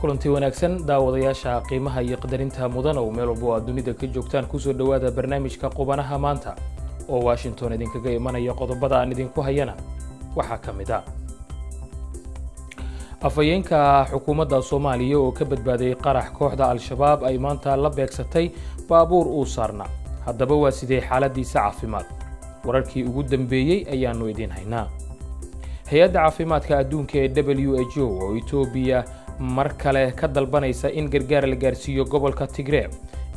kulanti wanaagsan daawadayaasha qiimaha iyo qadarinta mudan oo meel walba dunida ka joogtaan ku soo dhawaada barnaamijka qubanaha maanta oo Washington idinkaga imanaya qodobada aan idinku hayana waxa kamid ah afayeenka xukuumadda Soomaaliya oo ka badbaaday qarax kooxda al-shabaab ay maanta la beegsatay baabuur uu saarna haddaba waa sidee xaaladiisa caafimaad wararkii ugu dambeeyay ayaanu idin haynaa hay'adda caafimaadka adduunka ee WHO oo Itoobiya mar kale ka dalbanaysa in gargaar la gaarsiiyo gobolka Tigray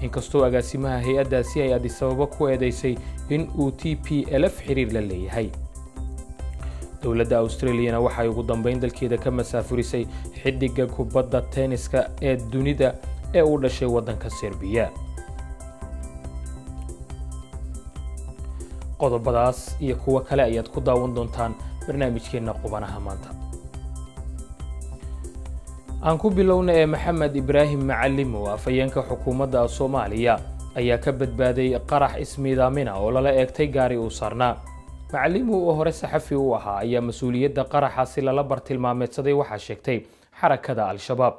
inkastoo agaasimaha hay'addaasi ay Addis Ababa ku eedeysay in uu TPLF xiriir la leeyahay dowladda Australia waxay ugu dambeyn dalkeeda ka masaafurisay xiddiga kubadda tenniska ee dunida ee u dhashay waddanka Serbia qodobadaas iyo kuwa kale ayaad ku daawan doontaan barnaamijkeena qubanaha maanta aan ku bilownay Maxamed Ibrahim Macallim oo afayeenka xukuumadda Soomaaliya ayaa ka badbaaday qarax ismiidaamina oo lala eegtay gaari uu saarnaa Macallim oo hore saxafi u ahaa ayaa mas'uuliyadda qaraxaasi lala bartilmaameedsaday waxa sheegtay xarakada al-shabaab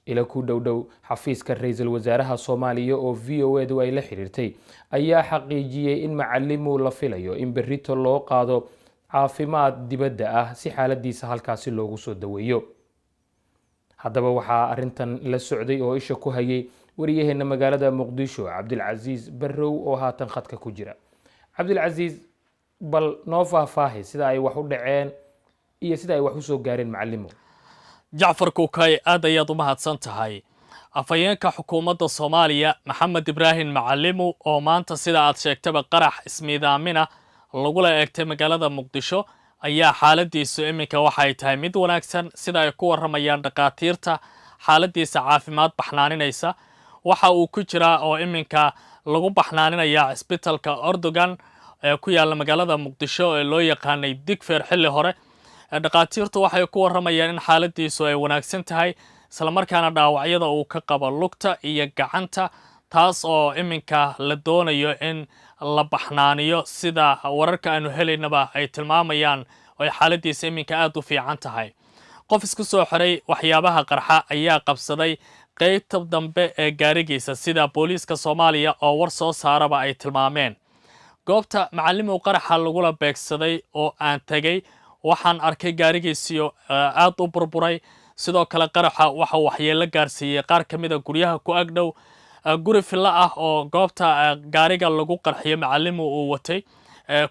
ila ku dhow xafiiska ra'iisul wasaaraha Soomaaliya oo VOA ay la xiriirtay ayaa xaqiijiyay in Macallim uu la filayo in berrito loo qaado caafimaad dibadda ah si xaaladiisa halkaasi loogu soo daweeyo haddaba waxaa arintan la socday oo isha ku hayay wariyaheena magaalada Muqdisho Cabdilcaziz Barrow oo haatan khadka ku jira Cabdilcaziz bal noo faahfaahi sida ay wax u dhaceen iyo sida ay wax u soo gaareen Macallim Jacfar Kukay aad ayaad u mahadsan tahay afayeenka xukuumadda Soomaaliya Maxamed Ibrahim Macallim oo maanta sida aad sheegtaba qarax ismiidaamina lagu la eegtay magaalada Muqdisho ayaa xaaladiisu iminka waxay tahay mid wanaagsan sida ay ku waramayaan dhaqaatiirta xaaladiisa caafimaad baxnaaninaysa waxa uu ku jira oo iminka lagu baxnaaninaya isbitaalka Erdogan ee ku yaala magaalada Muqdisho ee loo yaqaanay Digfeer xilli hore dhaqaatiirtu waxay ku waramayaan in xaaladiisu ay wanaagsan tahay isla markaana dhaawacyada uu ka qabo lugta iyo gacanta taas oo iminka la doonayo in la baxnaaniyo sida wararka aanu helaynaba ay tilmaamayaan oo xaaladiisa iminka aad u fiican tahay qof isku soo xiray waxyaabaha qarxa ayaa qabsaday qaybta dambe ee gaarigiisa sida booliiska Soomaaliya oo war soo saaraba ay tilmaameen goobta Macallim uu qaraxa lagu la beegsaday oo aan tagay waxaan arkay gaarigiisii aad u burburay sidoo kale qaraxa waxa waxyeello gaarsiiyay qaar kamid ah guryaha ku agdhow guri filla ah oo goobta gaariga lagu qarxiyo Macallim uu watay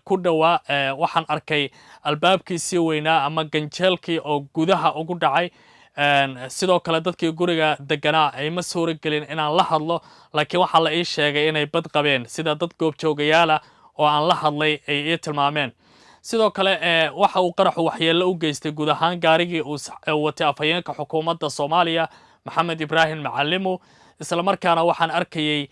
ku dhawaa waxaan arkay albaabkiisii weynaa ama ganjeelkii oo gudaha ugu dhacay sidoo kale dadkii guriga deganaa ay ma soo gelin inaan la hadlo laakiin waxa la ii sheegay inay bad qabeen sida dad goobjoogayaal oo aan la hadlay ay ii tilmaameen sidoo kale waxa uu qaraxu waxyeello u geystay guud ahaan gaarigii uu watay afayeenka xukuumadda Soomaaliya Maxamed Ibrahim Macallim isla markaana waxaan arkayay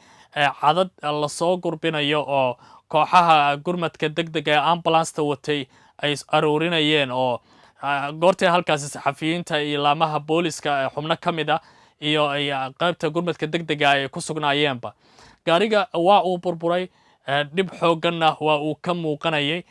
cadad la soo gurbinayo oo kooxaha gurmadka degdega ee ambulance watay ay aroorinayeen oo goortii halkaas saxafiyiinta iyo laamaha booliska xubno kamid ah iyo qaybta gurmadka degdega ay ku sugnaayeenba gaariga waa uu burburay dib xooganna waa uu ka muuqanayay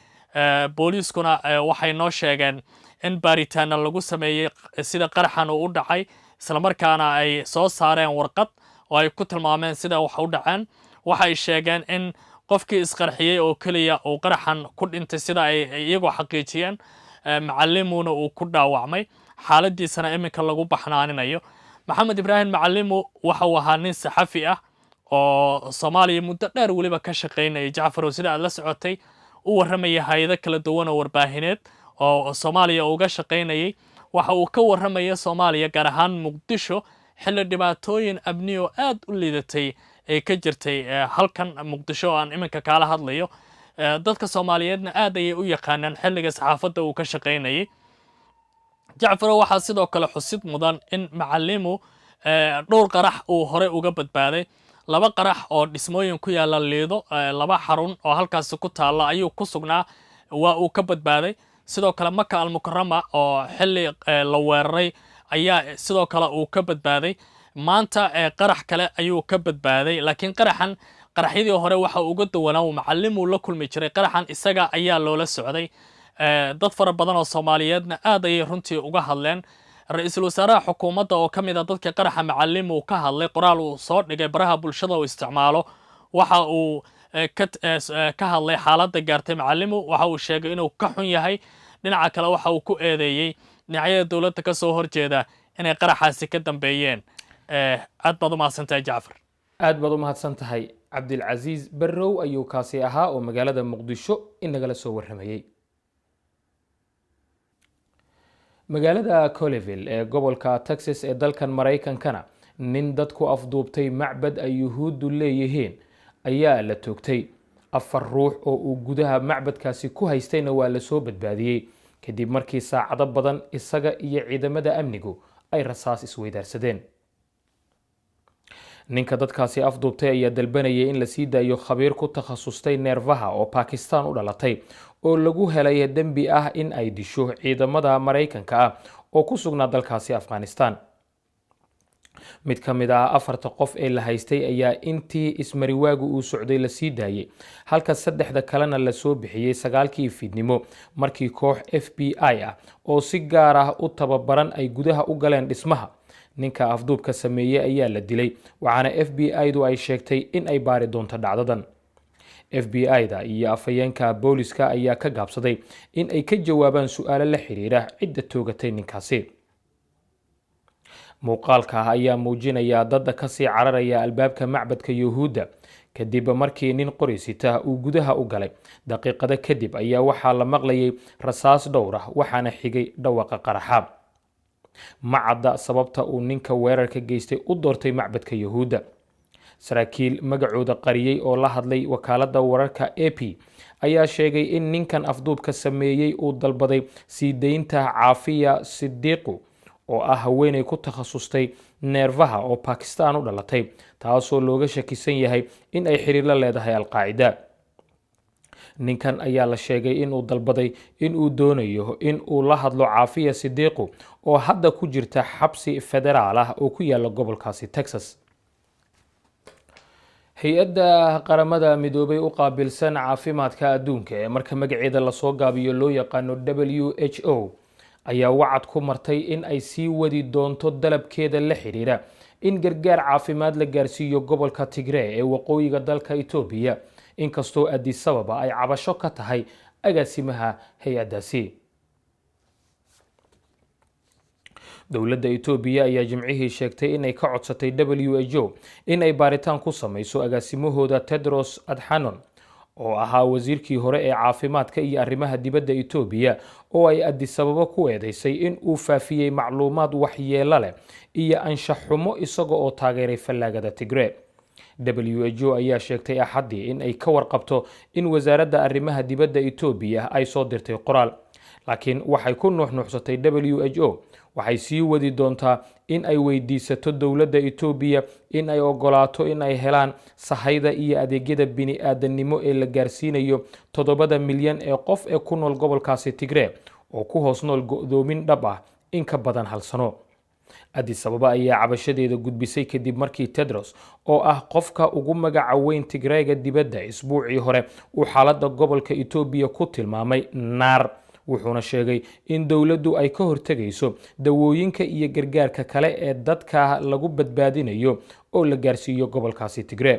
booliiskuna waxay noo sheegeen in baaritaan lagu sameeyay sida qaraxan uu u dhacay isla markaana ay soo saareen warqad oo ay ku tilmaameen sida wax u dhaceen waxay sheegeen in qofkii isqarxiyay oo kaliya uu qaraxan ku dhintay sida ay iyagu xaqiijiyeen Macallimuna uu ku dhaawacmay xaaladiisana iminka lagu baxnaaninayo Maxamed Ibrahim Macallim waxa uu ahaa nin saxafi ah oo Soomaaliya muddo dheer waliba ka shaqeynayay Jacfar sida aad la socotay u waramaya hay'ado kala duwan oo warbaahineed oo Soomaaliya uga shaqeynayay waxa uu ka waramaya Soomaaliya gaar ahaan Muqdisho xilli dhibaatooyin amni oo aad u liidatay ee ka jirtay halkan Muqdisho aan iminka kala hadlayo dadka Soomaaliyeedna aad ay u yaqaanaan xilliga saxaafadda uu ka shaqeynayay Jacfar waxa sidoo kale xusid mudan in Macallim dhowr qarax uu hore uga badbaaday laba qarax oo dhismooyin ku yaala Liido laba xarun oo halkaas ku taala ayuu ku sugnaa waa uu ka badbaaday sidoo kale Makka al-Mukarrama oo xilli la weeraray ayaa sidoo kale uu ka badbaaday maanta qarax kale ayuu ka badbaaday laakiin qaraxyadii hore waxa uu uga dawanaa Macallim uu la kulmi jiray qaraxan isaga ayaa loola socday dad fara badan oo Soomaaliyeedna aad ay runtii uga hadleen ra-iisul wasaaraha xukuumadda oo ka mid a dadka qaraxa Macallimu ka hadlay qoraal uu soo dhigay baraha bulshada oo isticmaalo waxa uu ka hadlay xaaladda gaartay Macallimu waxa uu sheegay inuu ka xun yahay dhinaca kale waxa uu ku eedeeyay dhinacyada dawladda ka soo horjeeda inay qaraxaasi ka dambeeyeen aad baad u mahadsantahay Jacfar aad baad u mahadsantahay Cabdilcasiis Barrow ayuu kaasi ahaa oo magaalada Muqdisho inagala soo warramayay magaalada Colleyville ee gobolka Texas ee dalkan Mareykankana nin dadku afduubtay macbad ay yuhuuddu leeyihiin ayaa la toogtay 4 ruux oo uu gudaha macbadkaasi ku haystayna waa la soo badbaadiyay kadib markii saacado badan isaga iyo ciidamada amnigu ay rasaas isweydaarsadeen ninka dadkaasi afduubtay ayaa dalbanayay in la sii daayo khabiir ku takhasustay neerfaha oo Pakistan u dhalatay oo lagu helay dambi ah in ay disho ciidamada Mareykanka ah oo ku sugnaa dalkaasi Afghanistan mid ka mid ah 4 qof ee la haystay ayaa intii ismariwaagu uu socday la sii daayay halka 3 kalena la soo bixiyay 9kii fiidnimo markii koox FBI ah oo si gaar ah u tababaran ay gudaha u galeen dhismaha ninka afduubka sameeyay ayaa la dilay waxaana FBI-du ay sheegtay in ay baari doonto dhacdadan FBI-da iyo afayeenka booliska ayaa ka gaabsaday in ay ka jawaabaan su'aalo la xiriira cidda toogatay ninkaasi muuqaalka ayaa muujinaya dad ka sii cararaya albaabka macbadka yuhuudda kadib markii nin qorisita uu gudaha u galay daqiiqado kadib ayaa waxaa la maqlayay rasaas dhowr ah waxaana xigay dhawaqa qaraxa macadda sababta uu ninka weerarka geystay u doortay macbadka yuhuudda saraakiil magacooda qariyay oo la hadlay wakaaladda wararka AP ayaa sheegay in ninkan afduubka sameeyay uu dalbaday sii deynta Caafiya Sidiiqu oo ah haweeney ku takhasustay neerfaha oo Pakistan u dhalatay taasoo looga shakisan yahay in ay xiriir la leedahay Al-Qaacida ninkan ayaa la sheegay in uu dalbaday in uu doonayo in uu la hadlo Caafiya Sidiiqu oo hadda ku jirta xabsi federaal ah oo ku yaala gobolkaasi Texas hay-adda qaramada midoobay u qaabilsan caafimaadka adduunka ee marka magaceeda la soo gaabiyo loo yaqaano WHO ayaa wacad ku martay in ay sii wadi doonto dalabkeeda la xiriira in gargaar caafimaad la gaarsiiyo gobolka Tigray ee waqooyiga dalka Itoobiya inkastoo Addis Ababa ay cabasho ka tahay agaasimaha hay-addaasi dowladda Itoobiya ayaa jimcihii sheegtay in ay ka codsatay WHO in ay baaritaan ku samayso agaasimahooda Tedros Adhanom oo ahaa wasiirkii hore ee caafimaadka iyo arrimaha dibadda Itoobiya oo ay Addis Ababa ku eedeysay in uu faafiyay macluumaad waxyeello leh iyo anshax xumo isaga oo taageeray fallaagada Tigray WHO ayaa sheegtay Axaddii in ay ka warqabto in wasaaradda arrimaha dibadda Itoobiya ay soo dirtay qoraal laakiin waxay ku nuuxnuuxsatay WHO waxay sii wadi doontaa in ay weydiisato dowladda Itoobiya in ay ogolaato in ay helaan sahayda iyo adeegyada bini'aadanimo ee la gaarsiinayo 7 milyan ee qof ee ku nool gobolkaasi Tigray oo ku hoos nool go'doomin dhab ah in ka badan 1 sano Addis Ababa ayaa cabashadeeda gudbisay kadib markii Tedros oo ah qofka ugu magaca weyn Tigrayga dibadda isbuucii hore uu xaaladda gobolka Itoobiya ku tilmaamay naar wuxuuna sheegay in dowladdu ay ka hortagayso dawooyinka iyo gargaarka kale ee dadka lagu badbaadinayo oo la gaarsiiyo gobolkaasi Tigray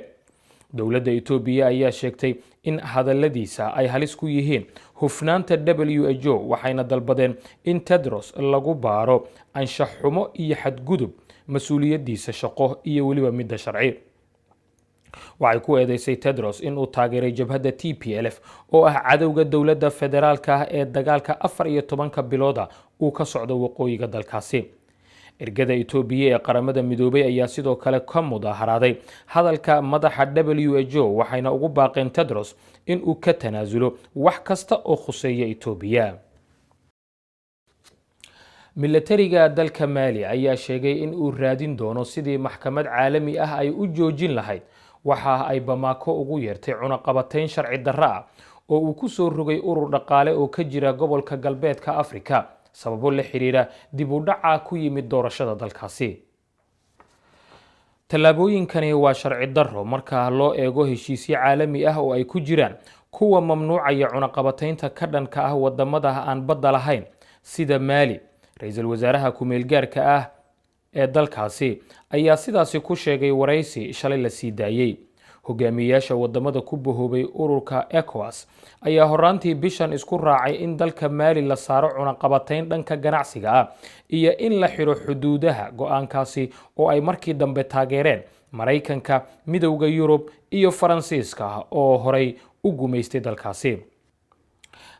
dowladda Itoobiya ayaa sheegtay in hadalladiisa ay halis ku yihiin hufnaanta WHO waxayna dalbadeen in Tedros lagu baaro anshax xumo iyo xadgudub mas'uuliyadiisa shaqo iyo waliba midda sharci waxay ku eedeysay Tedros in uu taageeray jabhadda TPLF oo ah cadowga dowladda federaalka ah ee dagaalka 14 bilooda uu ka socdo waqooyiga dalkaasi ergada Itoobiya ee qaramada midoobay ayaa sidoo kale ka mudaharaaday hadalka madaxa WHO waxayna ugu baaqeen Tedros in uu ka tanaasulo wax kasta oo khuseeya Itoobiya militariga dalka Mali ayaa sheegay in uu raadin doono sidii maxkamad caalami ah ay u joojin lahayd waxa ay Bamako ugu yeertay cunaqabatayn sharci darro ah oo uu ku soo rogay urur dhaqaale oo ka jira gobolka galbeedka Afrika sababo la xiriira dib u dhaca ku yimid doorashada dalkaasi tallaabooyinkani waa sharci darro marka loo eego heshiisyo caalami ah oo ay ku jiraan kuwa mamnuucaya cunaqabataynta ka dhanka ah wadamada aan badda lahayn sida Mali ra'iisul wasaaraha ku-meel gaarka ah ee dalkaasi ayaa sidaasi ku sheegay waraysi shalay la sii daayey. hogaamiyeyaasha wadamada ku bahoobay ururka ECOWAS ayaa horaantii bishan isku raacay in dalka Maali la saaro cunaqabatayn dhanka ganacsiga ah iyo in la xiro xuduudaha. go'aankaasi oo ay markii dambe taageereen Mareykanka, Midowga Yurub iyo Faransiiska oo horay u gumaystay dalkaasi.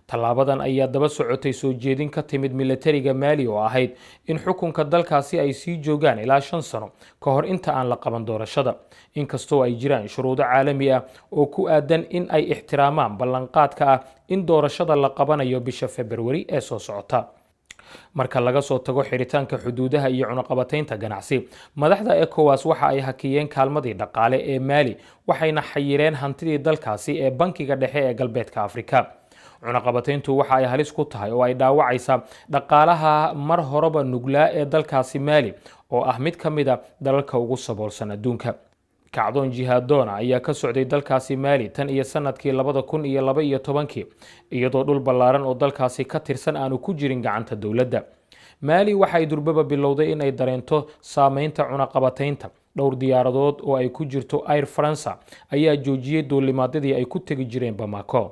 tallaabadan ayaa daba socotay soo jeedin ka timid militariga Maali oo ahayd in xukunka dalkaasi ay sii joogaan ilaa 5 sano ka hor inta aan la qaban doorashada, inkastoo ay jiraan shuruudo caalami ah oo ku aadan in ay ixtiraamaan ballanqaadka ah in doorashada la qabanayo bisha February ee soo socota. marka laga soo tago xiritaanka xuduudaha iyo cunaqabataynta ganacsi, madaxda ECOWAS waxa ay hakiyeen kaalmadii dhaqaale ee Maali waxayna xayireen hantidii dalkaasi ee bankiga dhexe ee galbeedka Afrika. cunaqabatayntu waxa ay halis ku tahay oo ay dhaawacaysaa dhaqaalaha mar horeba nuglaa ee dalkaasi Maali oo ah mid ka mid ah dalalka ugu saboolsan adduunka. kacdoon jihaadoona ayaa ka socday dalkaasi Maali tan iyo sanadkii 2012 iyadoo dhul ballaaran oo dalkaasi ka tirsan aanu ku jirin gacanta dowladda. Maali waxay durbaba bilowday in ay dareento saameynta cunaqabataynta. dhowr diyaaradood oo ay ku jirto Air France ayaa joojiyay duulimaadyadii ay ku tegi jireen Bamako.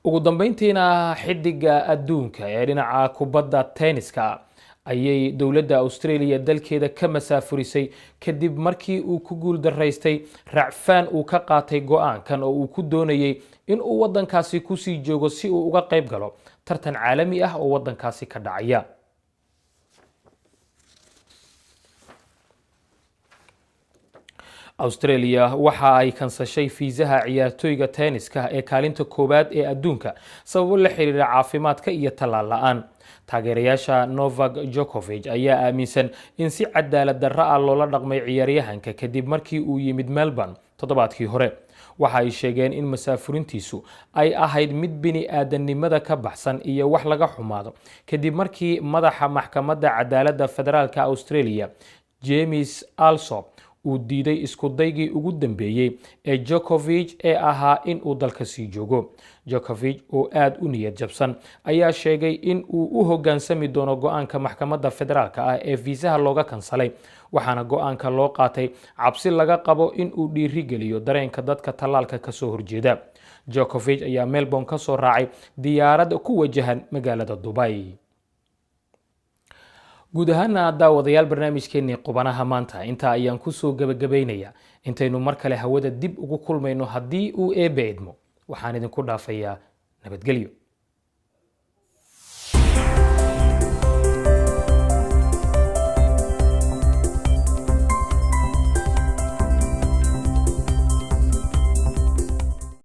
ugu dambeyntiina xidiga adduunka ee dhinaca kubadda tenniska ayay dowladda Australia dalkeeda ka masaafurisay kadib markii uu ku guul daraystay racfaan uu ka qaatay go'aankan oo uu ku doonayay in uu wadankaasi ku sii joogo si uu uga qayb galo tartan caalami ah oo wadankaasi ka dhacaya. Australia waxa ay kansashay fiisaha ciyaartoyga tenniska ee kaalinta koowaad ee adduunka sababo la xiriira caafimaadka iyo tallaal la'aan. taageerayaasha Novak Djokovic ayaa aaminsan in si cadaalad darro ah loola dhaqmay ciyaaryahanka kadib markii uu yimid Melbourne toddobaadkii hore. waxa ay sheegeen in masaafurintiisu ay ahayd mid bini-aadannimada ka baxsan iyo wax laga xumaado kadib markii madaxa maxkamadda cadaaladda federaalka Australia James Alsop uu diiday isku daygii ugu dambeeyay ee Djokovic ee ahaa in uu dalka sii joogo. Djokovic oo aad u niyad jabsan ayaa sheegay in uu u hoggaansami doono go'aanka maxkamadda federaalka ah ee fiisaha looga kansalay, waxaana go'aanka loo qaatay cabsi laga qabo in uu dhiiri geliyo dareenka dadka tallaalka ka soo horjeeda. Djokovic ayaa Melbourne ka soo raacay diyaarad ku wajahan magaalada Dubai. guud ahaana daawadayaal barnaamijkeennii qubanaha maanta inta ayaan ku soo gabagabaynaya. intaynu mar kale hawada dib ugu kulmayno haddii uu eebbe idmo, waxaan idinku dhaafayaa nabadgelyo.